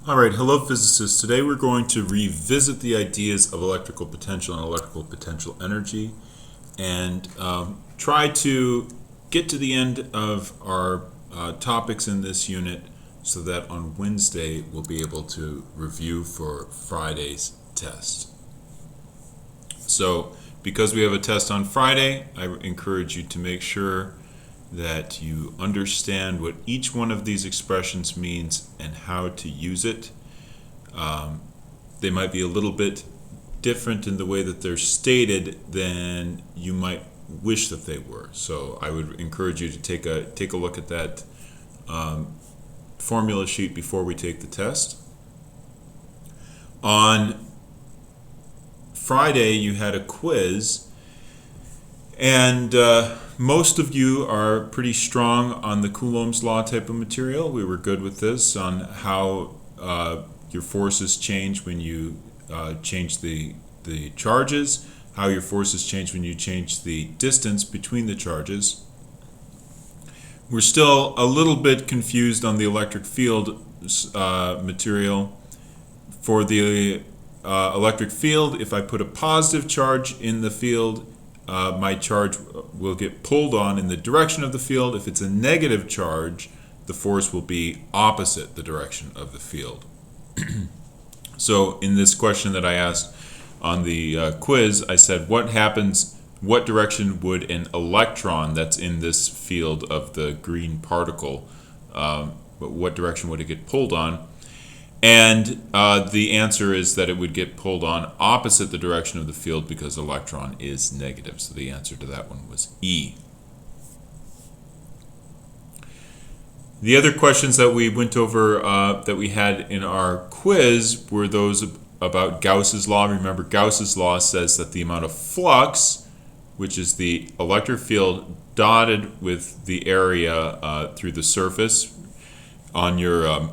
Alright, hello physicists. Today we're going to revisit the ideas of electrical potential and electrical potential energy and try to get to the end of our topics in this unit so that on Wednesday we'll be able to review for Friday's test. So because we have a test on Friday, I encourage you to make sure that you understand what each one of these expressions means and how to use it. They might be a little bit different in the way that they're stated than you might wish that they were. So I would encourage you to take a look at that formula sheet before we take the test. On Friday you had a quiz, and most of you are pretty strong on the Coulomb's law type of material. We were good with this on how your forces change when you change the charges, how your forces change when you change the distance between the charges. We're still a little bit confused on the electric field material. For the electric field, if I put a positive charge in the field, my charge will get pulled on in the direction of the field. If it's a negative charge, the force will be opposite the direction of the field. So in this question that I asked on the quiz, I said, what direction would an electron that's in this field of the green particle, what direction would it get pulled on? And the answer is that it would get pulled on opposite the direction of the field because the electron is negative. So the answer to that one was E. The other questions that we went over that we had in our quiz were those about Gauss's law. Remember, Gauss's law says that the amount of flux, which is the electric field dotted with the area through the surface on your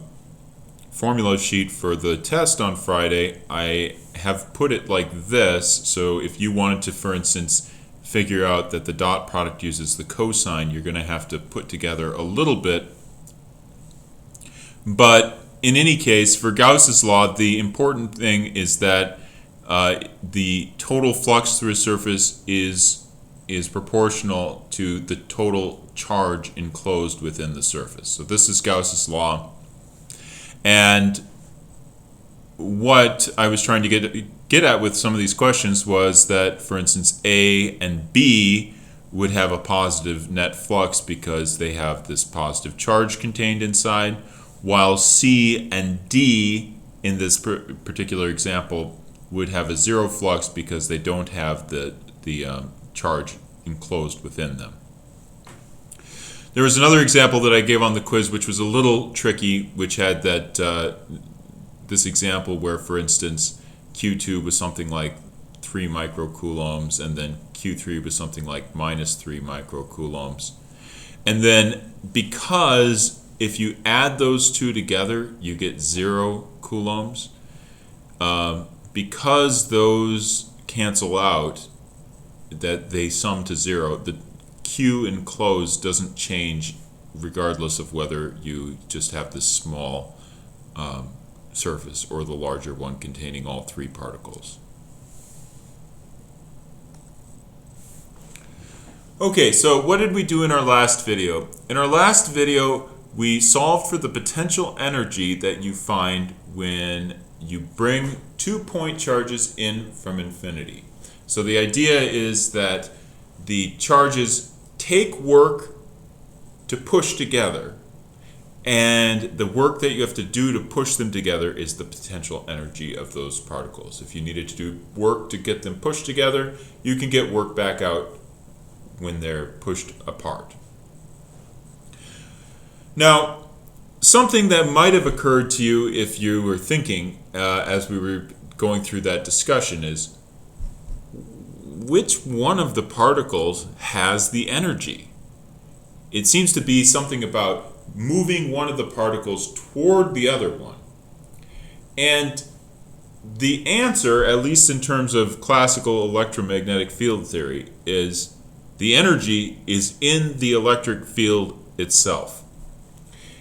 formula sheet for the test on Friday, I have put it like this. So if you wanted to, for instance, figure out that the dot product uses the cosine, you're going to have to put together a little bit. But in any case, for Gauss's law, the important thing is that the total flux through a surface is proportional to the total charge enclosed within the surface. So this is Gauss's law. And what I was trying to get at with some of these questions was that, for instance, A and B would have a positive net flux because they have this positive charge contained inside, while C and D in this particular example would have a zero flux because they don't have the charge enclosed within them. There was another example that I gave on the quiz which was a little tricky, which had that this example where, for instance, Q2 was something like 3 microcoulombs, and then Q3 was something like -3 microcoulombs. And then because if you add those two together, you get 0 coulombs. Because those cancel out, that they sum to 0, the Q enclosed doesn't change regardless of whether you just have this small surface or the larger one containing all 3 particles. Okay, so what did we do in our last video? In our last video, we solved for the potential energy that you find when you bring 2 point charges in from infinity. So the idea is that the charges take work to push together, and the work that you have to do to push them together is the potential energy of those particles. If you needed to do work to get them pushed together, you can get work back out when they're pushed apart. Now, something that might have occurred to you if you were thinking as we were going through that discussion is, which one of the particles has the energy? It seems to be something about moving one of the particles toward the other one. And the answer, at least in terms of classical electromagnetic field theory, is the energy is in the electric field itself.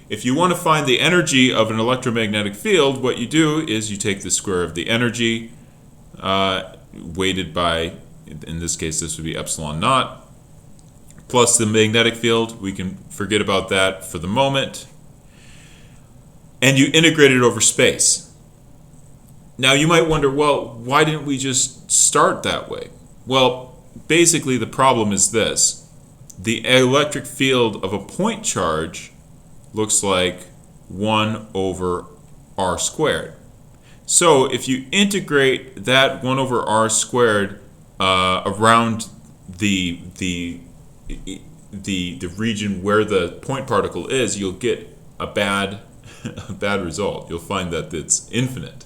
If you want to find the energy of an electromagnetic field, what you do is you take the square of the energy weighted by, in this case this would be epsilon naught, plus the magnetic field. We can forget about that for the moment. And you integrate it over space. Now you might wonder, well, why didn't we just start that way? Well, basically the problem is this. The electric field of a point charge looks like 1 over r squared. So if you integrate that 1 over r squared around the region where the point particle is, you'll get a bad result. You'll find that it's infinite.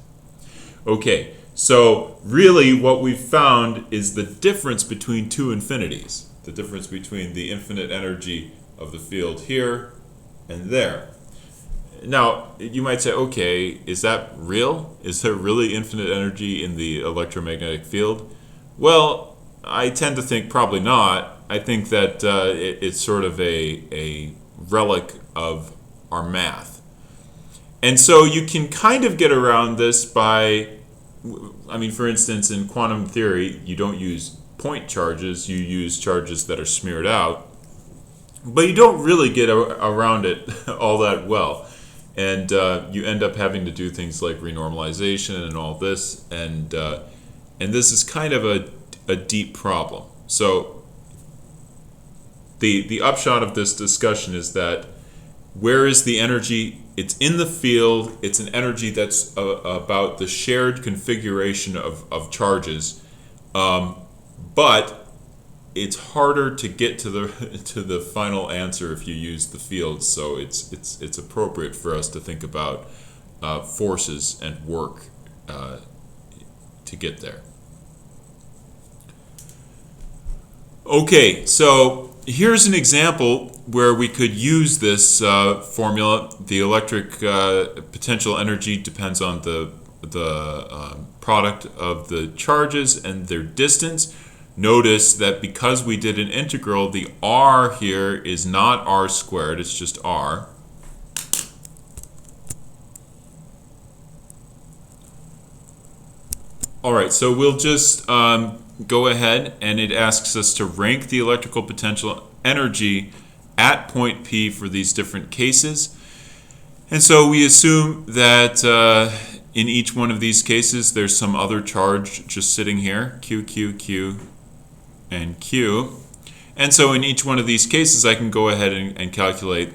Okay, so really what we've found is the difference between two infinities. The difference between the infinite energy of the field here and there. Now, you might say, okay, is that real? Is there really infinite energy in the electromagnetic field? Well, I tend to think probably not. I think that it's sort of a relic of our math. And so you can kind of get around this by, I mean, for instance, in quantum theory, you don't use point charges, you use charges that are smeared out. But you don't really get around it all that well. And you end up having to do things like renormalization and all this. And this is kind of a deep problem. So the upshot of this discussion is that where is the energy? It's in the field. It's an energy that's about the shared configuration of charges. But it's harder to get to the final answer if you use the field, so it's appropriate for us to think about forces and work to get there. Okay, so here's an example where we could use this formula. The electric potential energy depends on the product of the charges and their distance. Notice that because we did an integral, the r here is not r squared, it's just r. Alright, so we'll just go ahead, and it asks us to rank the electrical potential energy at point P for these different cases. And so we assume that in each one of these cases there's some other charge just sitting here, Q, Q, Q, and Q. And so in each one of these cases I can go ahead and calculate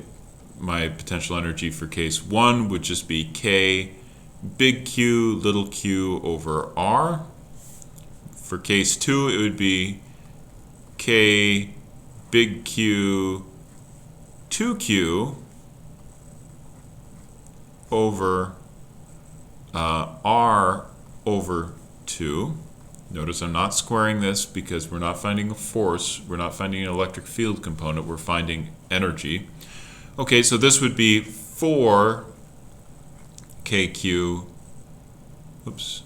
my potential energy. For case 1 would just be K big Q little q over R. For case 2 it would be K big Q 2Q over R over 2. Notice I'm not squaring this because we're not finding a force, we're not finding an electric field component, we're finding energy. Okay, so this would be 4 KQ, oops,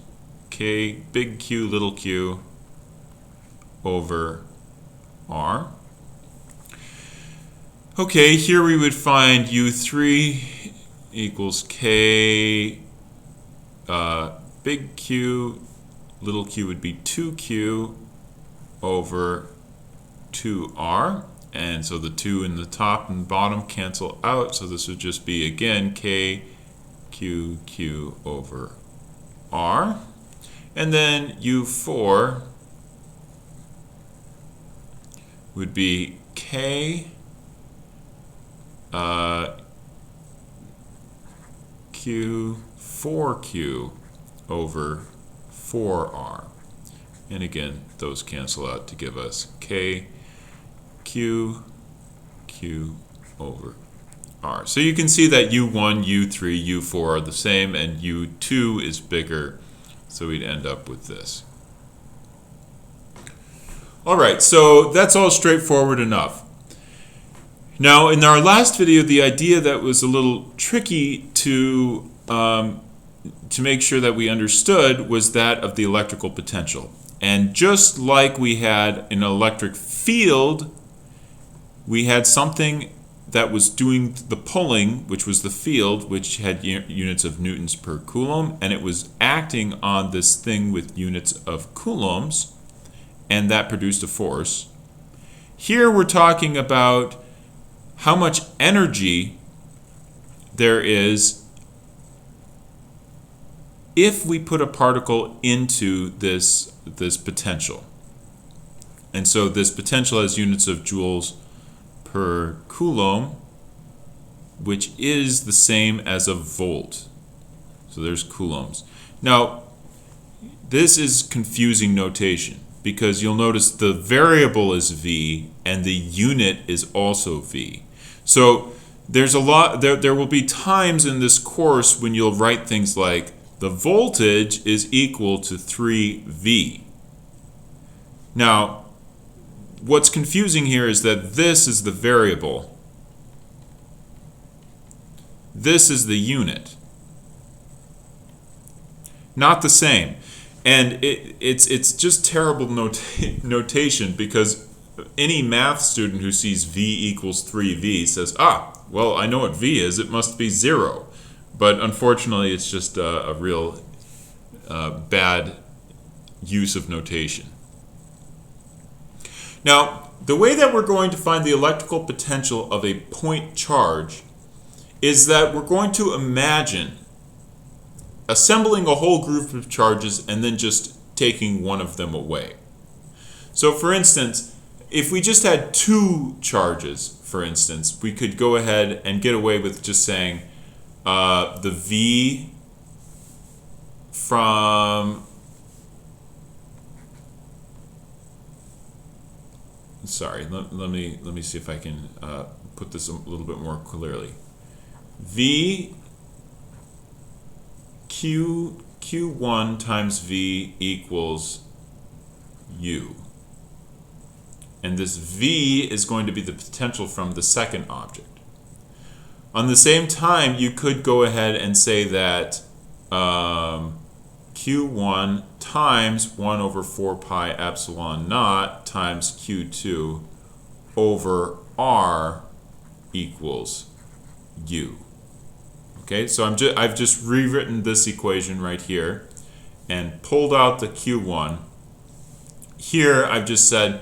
K big Q little q over R. Okay, here we would find U3 equals K big Q, little q would be 2Q over 2R. And so the 2 in the top and bottom cancel out. So this would just be, again, K Q Q over R. And then U4 would be K Q 4Q over 4R. And again, those cancel out to give us K Q Q over R. So you can see that U1, U3, U4 are the same, and U2 is bigger, so we'd end up with this. Alright, so that's all straightforward enough. Now, in our last video, the idea that was a little tricky to make sure that we understood was that of the electrical potential. And just like we had an electric field, we had something that was doing the pulling, which was the field, which had units of newtons per coulomb, and it was acting on this thing with units of coulombs, and that produced a force. Here we're talking about how much energy there is if we put a particle into this potential. And so this potential has units of joules per coulomb, which is the same as a volt. So there's coulombs. Now, this is confusing notation because you'll notice the variable is V and the unit is also V. So there's a lot, there will be times in this course when you'll write things like the voltage is equal to 3V. Now, what's confusing here is that this is the variable. This is the unit. Not the same. And it's just terrible notation because any math student who sees V equals 3V says, well, I know what V is, it must be 0. But unfortunately, it's just a real bad use of notation. Now, the way that we're going to find the electrical potential of a point charge is that we're going to imagine assembling a whole group of charges and then just taking one of them away. So for instance, if we just had 2 charges, for instance, we could go ahead and get away with just saying the V from, sorry, let me see if I can put this a little bit more clearly. V Q1 times V equals U. And this V is going to be the potential from the second object. On the same time, you could go ahead and say that Q1 times 1 over 4 pi epsilon naught times Q2 over R equals U. Okay, so I've just rewritten this equation right here and pulled out the Q1. Here I've just said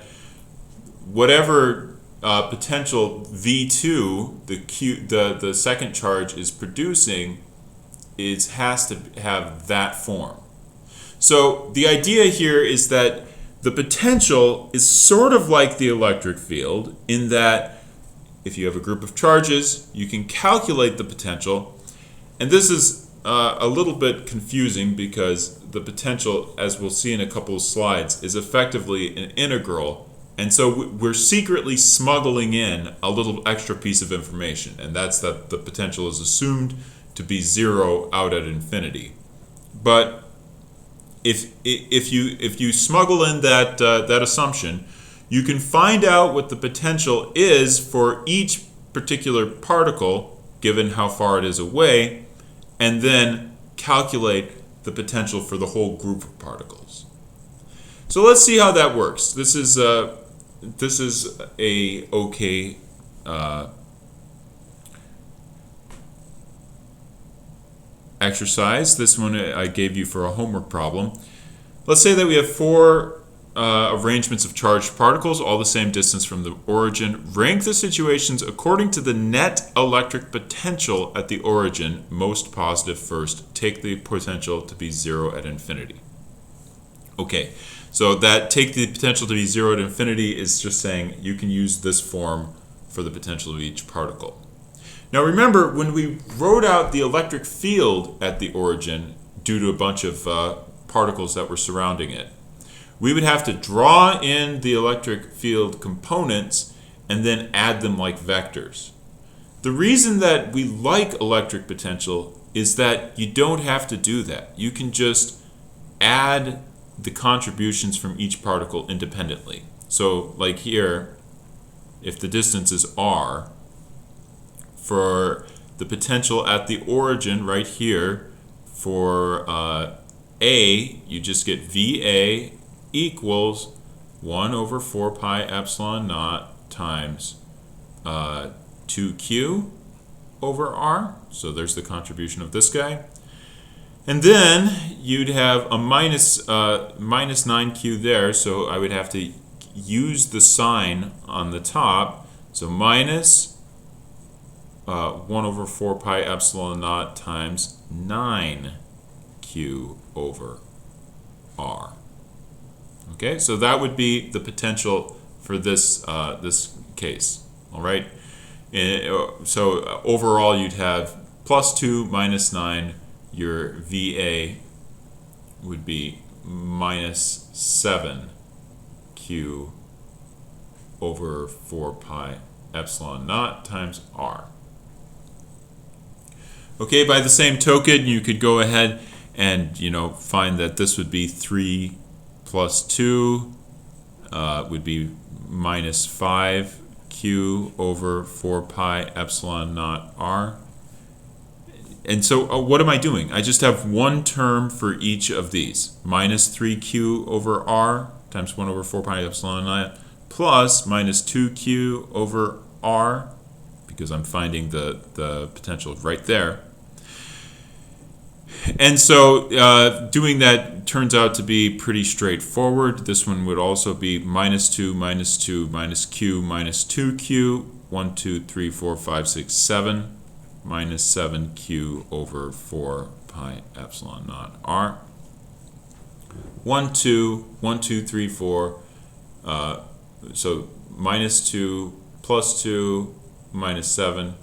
whatever potential V2 the second charge is producing has to have that form. So the idea here is that the potential is sort of like the electric field in that if you have a group of charges, you can calculate the potential. And this is a little bit confusing because the potential, as we'll see in a couple of slides, is effectively an integral. And so we're secretly smuggling in a little extra piece of information, and that's that the potential is assumed to be 0 out at infinity. But if you smuggle in that assumption, you can find out what the potential is for each particular particle, given how far it is away, and then calculate the potential for the whole group of particles. So let's see how that works. This is a okay exercise. This one I gave you for a homework problem. Let's say that we have 4 arrangements of charged particles, all the same distance from the origin. Rank the situations according to the net electric potential at the origin, most positive first. Take the potential to be 0 at infinity. Okay, so that take the potential to be 0 at infinity is just saying you can use this form for the potential of each particle. Now remember, when we wrote out the electric field at the origin due to a bunch of particles that were surrounding it, we would have to draw in the electric field components and then add them like vectors. The reason that we like electric potential is that you don't have to do that. You can just add the contributions from each particle independently. So like here, if the distance is r, for the potential at the origin right here, for A, you just get VA equals 1 over 4 pi epsilon naught times 2Q over R. So there's the contribution of this guy. And then you'd have a minus 9Q there, so I would have to use the sign on the top. So minus 1 over 4 pi epsilon naught times 9Q over R. Okay, so that would be the potential for this this case. All right. So overall, you'd have plus 2 minus 9. Your VA would be minus 7Q over 4 pi epsilon naught times R. Okay, by the same token, you could go ahead and find that this would be 3 plus 2 would be minus 5Q over 4 pi epsilon naught R. And so what am I doing? I just have one term for each of these. Minus 3Q over R times 1 over 4 pi epsilon naught plus minus 2Q over R, because I'm finding the potential right there. And so doing that turns out to be pretty straightforward. This one would also be minus 2, minus 2, minus Q, minus 2Q, 1, 2, 3, 4, 5, 6, 7. Minus 7Q over 4 pi epsilon naught R. 1, 2, 1, 2, 3, 4. So minus 2 plus 2 minus 7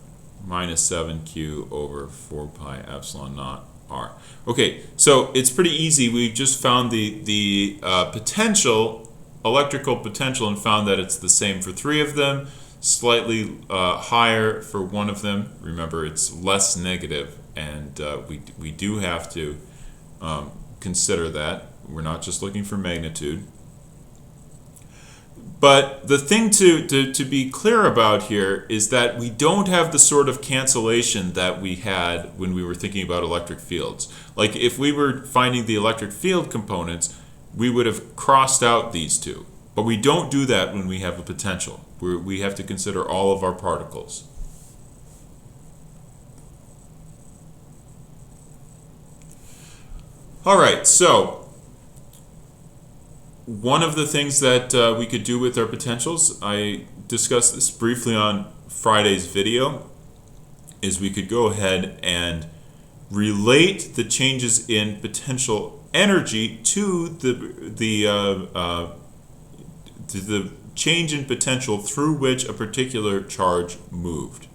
minus 7Q over 4 pi epsilon naught R. Okay, so it's pretty easy. We've just found the potential, electrical potential, and found that it's the same for 3 of them. Slightly higher for one of them. Remember, it's less negative, and we do have to consider that. We're not just looking for magnitude. But the thing to be clear about here is that we don't have the sort of cancellation that we had when we were thinking about electric fields. Like if we were finding the electric field components, we would have crossed out these two. But we don't do that when we have a potential. We have to consider all of our particles. All right, so one of the things that we could do with our potentials, I discussed this briefly on Friday's video, is we could go ahead and relate the changes in potential energy to the change in potential through which a particular charge moved.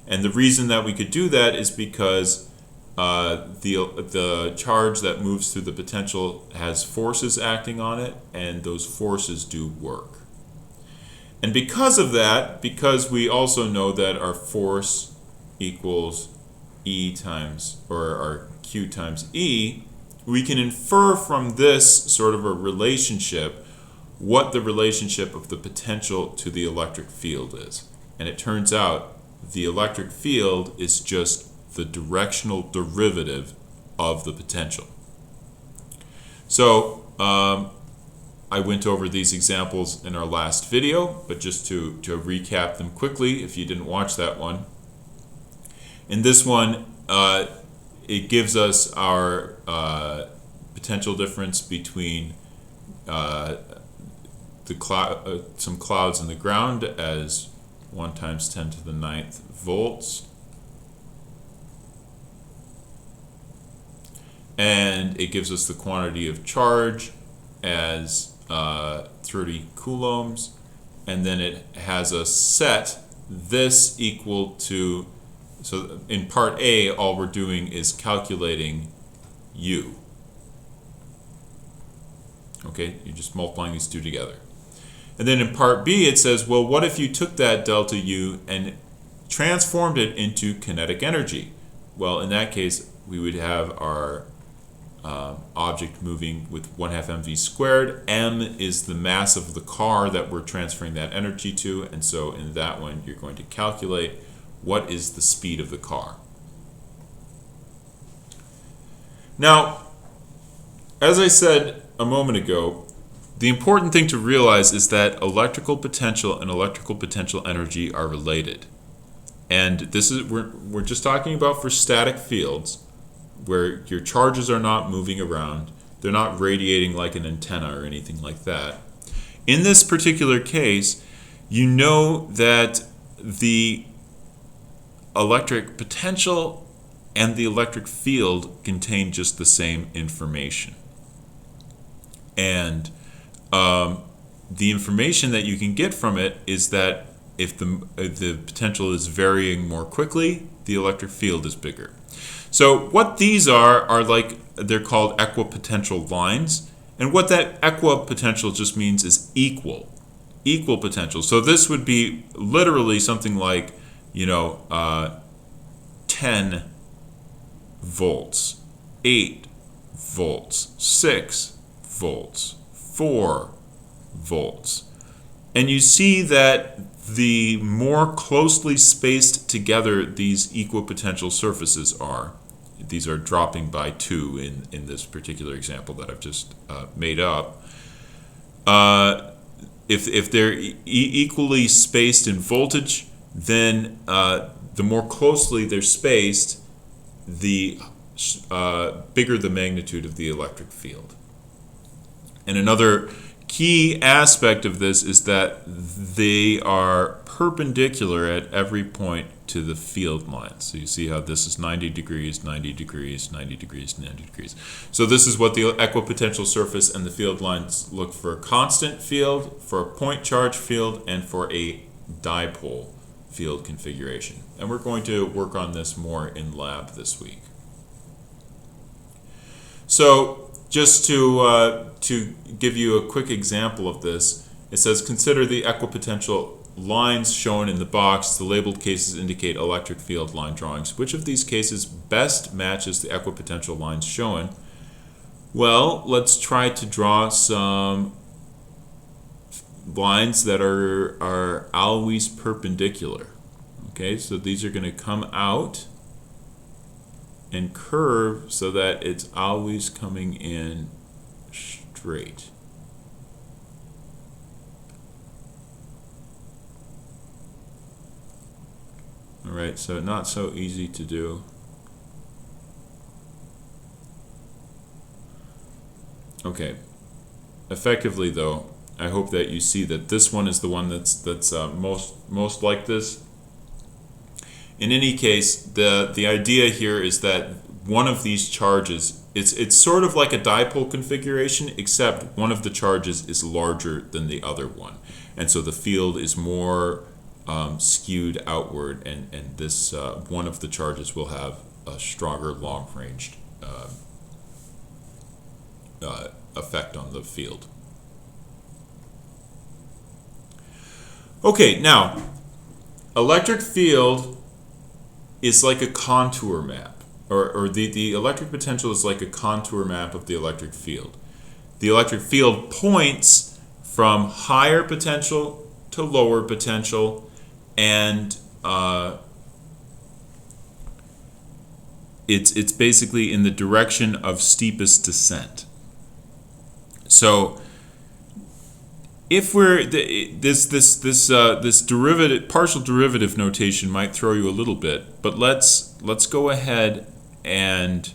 And the reason that we could do that is because the charge that moves through the potential has forces acting on it, and those forces do work. And because of that, because we also know that our force equals E times, or our Q times E, we can infer from this sort of a relationship what the relationship of the potential to the electric field is. And it turns out the electric field is just the directional derivative of the potential. So I went over these examples in our last video, but just to recap them quickly if you didn't watch that one. In this one, it gives us our potential difference between some clouds in the ground as 1 times 10 to the 9th volts. And it gives us the quantity of charge as 30 coulombs. And then it has us set this equal to, so in part A, all we're doing is calculating U. Okay, you're just multiplying these two together. And then in part B, it says, well, what if you took that delta U and transformed it into kinetic energy? Well, in that case, we would have our object moving with 1/2 mv squared. M is the mass of the car that we're transferring that energy to, and so in that one, you're going to calculate what is the speed of the car. Now, as I said a moment ago, the important thing to realize is that electrical potential and electrical potential energy are related. And this is we're just talking about for static fields where your charges are not moving around. They're not radiating like an antenna or anything like that. In this particular case, you know that the electric potential and the electric field contain just the same information. And the information that you can get from it is that if the potential is varying more quickly, the electric field is bigger. So what these are like, they're called equipotential lines. And what that equipotential just means is equal potential. So this would be literally something like, 10 volts, 8 volts, 6 volts, 4 volts. And you see that the more closely spaced together these equipotential surfaces are, these are dropping by 2 in this particular example that I've just made up. If they're equally spaced in voltage, then the more closely they're spaced, the bigger the magnitude of the electric field. And another key aspect of this is that they are perpendicular at every point to the field lines. So you see how this is 90 degrees, 90 degrees, 90 degrees, 90 degrees. So this is what the equipotential surface and the field lines look for: a constant field, for a point charge field, and for a dipole field configuration. And we're going to work on this more in lab this week. So just to give you a quick example of this, it says, consider the equipotential lines shown in the box. The labeled cases indicate electric field line drawings. Which of these cases best matches the equipotential lines shown? Well, let's try to draw some lines that are always perpendicular. Okay, so these are going to come out and curve so that it's always coming in straight. All right, so not so easy to do. Okay, effectively though, I hope that you see that this one is the one that's most like this. In any case, the idea here is that one of these charges, it's sort of like a dipole configuration, except one of the charges is larger than the other one, and so the field is more skewed outward, and this one of the charges will have a stronger long-range effect on the field. Okay, now electric field is like a contour map, or the electric potential is like a contour map of the electric field. The electric field points from higher potential to lower potential, and it's basically in the direction of steepest descent. So if we're this derivative, partial derivative notation might throw you a little bit, but let's go ahead and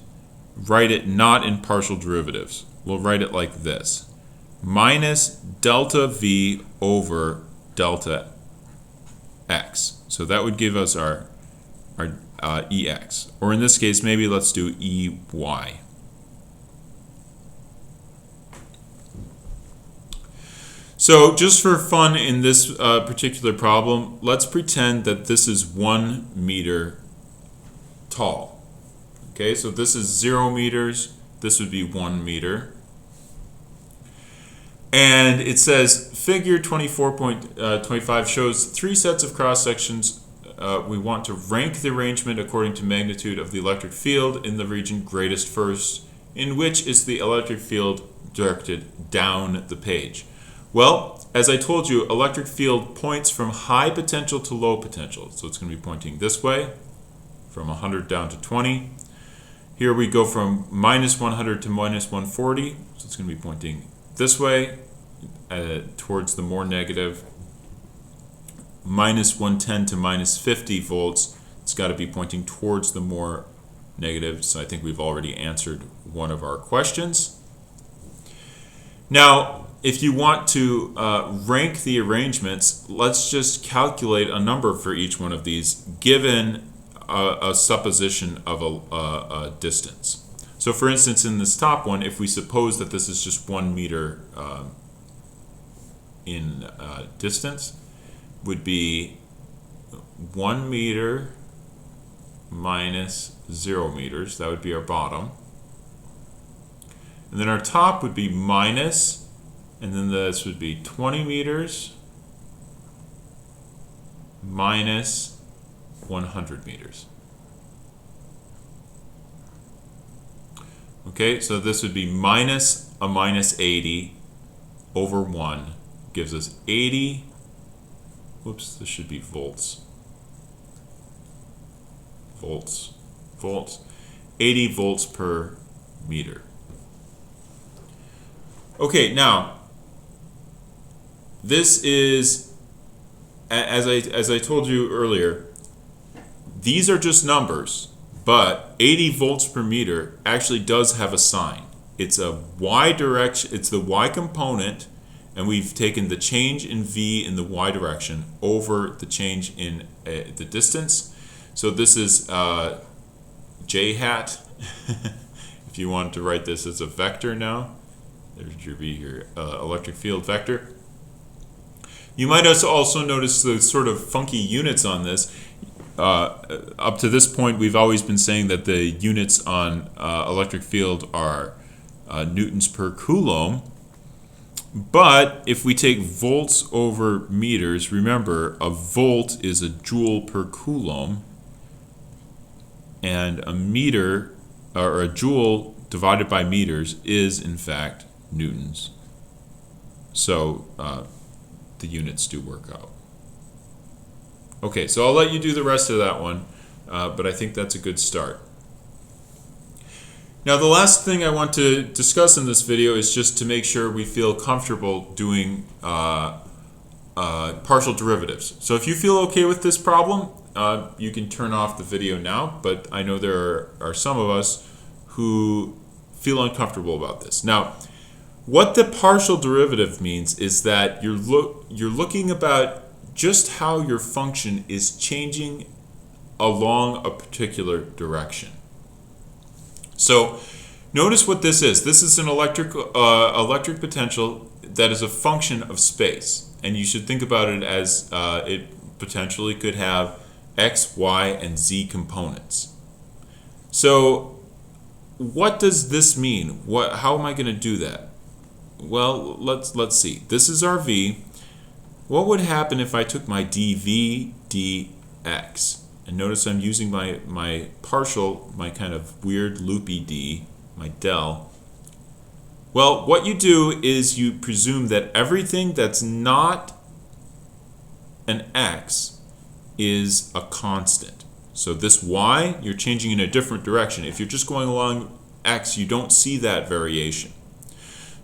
write it not in partial derivatives. We'll write it like this: minus delta v over delta x. So that would give us our ex, or in this case, maybe let's do ey. So just for fun in this particular problem, let's pretend that this is 1 meter tall. Okay, so this is 0 meters, this would be 1 meter. And it says figure 24.25 shows 3 sets of cross sections. We want to rank the arrangement according to magnitude of the electric field in the region greatest first, in which is the electric field directed down the page. Well, as I told you, electric field points from high potential to low potential. So it's going to be pointing this way, from 100 down to 20. Here we go from minus 100 to minus 140. So it's going to be pointing this way, towards the more negative minus 110 to minus 50 volts, it's got to be pointing towards the more negative. So I think we've already answered one of our questions. Now, if you want to rank the arrangements, let's just calculate a number for each one of these given a supposition of a distance. So for instance, in this top one, if we suppose that this is just 1 meter in distance, would be 1 meter minus 0 meters. That would be our bottom. And then our top would be minus, and then this would be 20 meters minus 100 meters. Okay, so this would be minus a minus 80 over 1 gives us 80. Whoops, this should be volts. Volts. 80 volts per meter. Okay, now this is, as I told you earlier, these are just numbers, but 80 volts per meter actually does have a sign. It's a y direction, it's the y component, and we've taken the change in v in the y direction over the change in the distance. So this is j hat. If you wanted to write this as a vector now, there's your v here, electric field vector. You might also notice the sort of funky units on this. Up to this point, we've always been saying that the units on electric field are newtons per coulomb. But if we take volts over meters, remember a volt is a joule per coulomb, and a meter, or a joule divided by meters, is in fact newtons. So the units do work out. Okay, so I'll let you do the rest of that one, but I think that's a good start. Now the last thing I want to discuss in this video is just to make sure we feel comfortable doing partial derivatives. So if you feel okay with this problem, you can turn off the video now, but I know there are some of us who feel uncomfortable about this. Now, what the partial derivative means is that you're looking about just how your function is changing along a particular direction. So notice what this is. This is an electric potential that is a function of space. And you should think about it as it potentially could have x, y, and z components. So what does this mean? How am I going to do that? Well, let's see. This is our v. What would happen if I took my dv dx? And notice I'm using my partial, my kind of weird loopy d, my del. Well, what you do is you presume that everything that's not an x is a constant. So this y, you're changing in a different direction. If you're just going along x, you don't see that variation.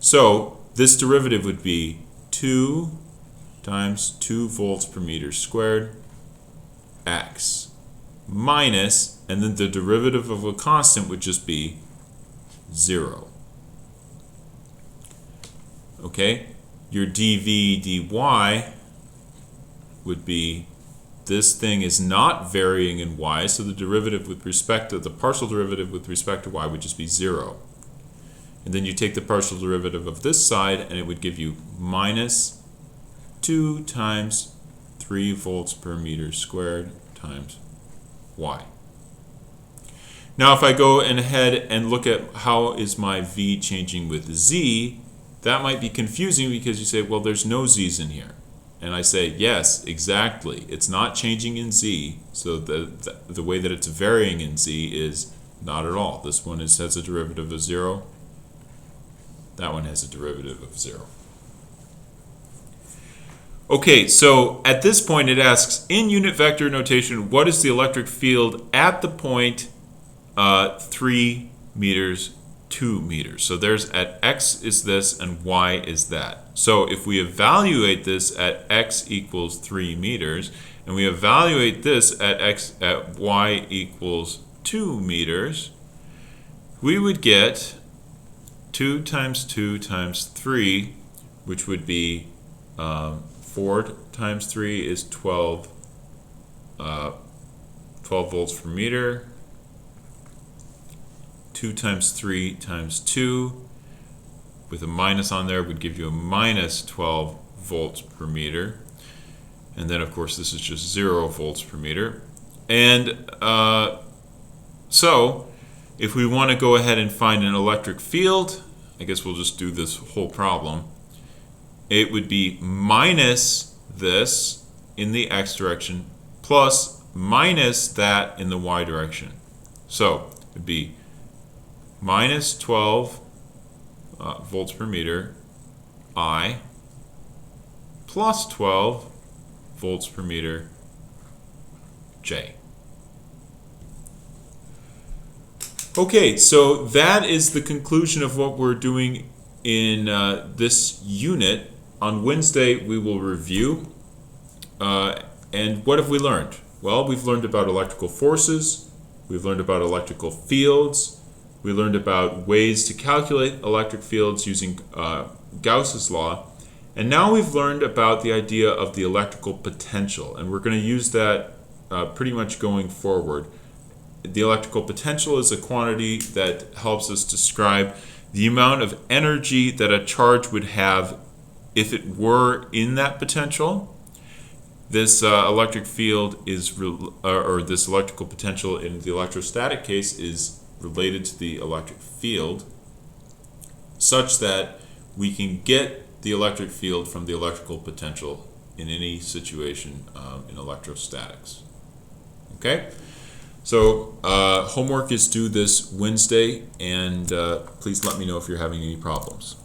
So this derivative would be 2 times 2 volts per meter squared x minus, and then the derivative of a constant would just be 0. Okay, your dv dy would be, this thing is not varying in y, so the derivative with respect to the partial derivative with respect to y would just be 0. And then you take the partial derivative of this side, and it would give you minus 2 times 3 volts per meter squared times y. Now if I go ahead and look at how is my v changing with z, that might be confusing because you say, well, there's no z's in here. And I say, yes, exactly. It's not changing in z, so the way that it's varying in z is not at all. This one has a derivative of 0. That one has a derivative of 0. Okay, so at this point it asks, in unit vector notation, what is the electric field at the point 3 meters 2 meters. So there's at x is this and y is that. So if we evaluate this at x equals 3 meters, and we evaluate this at y equals 2 meters, we would get 2 times 2 times 3, which would be 4 times 3 is 12 volts per meter. 2 times 3 times 2 with a minus on there would give you a minus 12 volts per meter. And then, of course, this is just 0 volts per meter. And so if we want to go ahead and find an electric field, I guess we'll just do this whole problem. It would be minus this in the x direction plus minus that in the y direction. So it would be minus 12 volts per meter I plus 12 volts per meter J. Okay, so that is the conclusion of what we're doing in this unit. On Wednesday, we will review. And what have we learned? Well, we've learned about electrical forces. We've learned about electrical fields. We learned about ways to calculate electric fields using Gauss's law. And now we've learned about the idea of the electrical potential. And we're going to use that pretty much going forward. The electrical potential is a quantity that helps us describe the amount of energy that a charge would have if it were in that potential. This electric field is, or this electrical potential in the electrostatic case is related to the electric field, such that we can get the electric field from the electrical potential in any situation in electrostatics. Okay? So homework is due this Wednesday, and please let me know if you're having any problems.